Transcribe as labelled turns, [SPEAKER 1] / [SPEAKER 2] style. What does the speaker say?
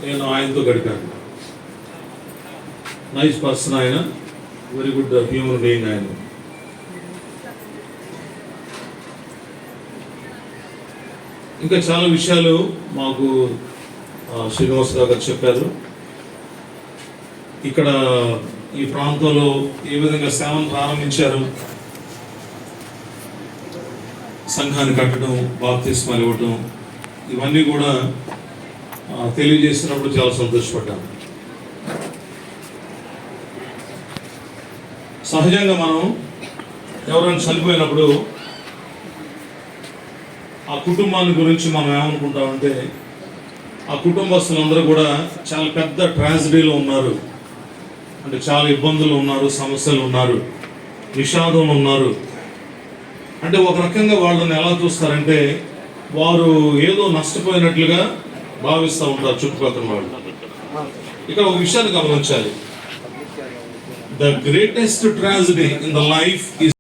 [SPEAKER 1] నేను ఆయనతో గడిపాను. నైస్ పర్సన్ ఆయన, వెరీ గుడ్ హ్యూమన్ బీయింగ్ ఆయన. ఇంకా చాలా విషయాలు మాకు శ్రీనివాస్ గారు చెప్పారు. ఇక్కడ ఈ ప్రాంతంలో ఏ విధంగా సేవను ప్రారంభించారు, సంఘాన్ని కట్టడం, బాప్తిస్మాలు ఇవ్వటం, ఇవన్నీ కూడా తెలియజేసినప్పుడు చాలా సంతోషపడ్డాను. సహజంగా మనం ఎవరైనా చనిపోయినప్పుడు ఆ కుటుంబాన్ని గురించి మనం ఏమనుకుంటామంటే, ఆ కుటుంబస్తులందరూ కూడా చాలా పెద్ద ట్రాజడీలో ఉన్నారు, అంటే చాలా ఇబ్బందులు ఉన్నారు, సమస్యలు ఉన్నారు, విషాదంలో ఉన్నారు. అంటే ఒక రకంగా వాళ్ళని ఎలా చూస్తారంటే, వారు ఏదో నష్టపోయినట్లుగా భావిస్తూ ఉంటారు చుట్టుపక్కల వాళ్ళు. ఇక్కడ ఒక విషయాన్ని గమనించాలి. The greatest tragedy in the life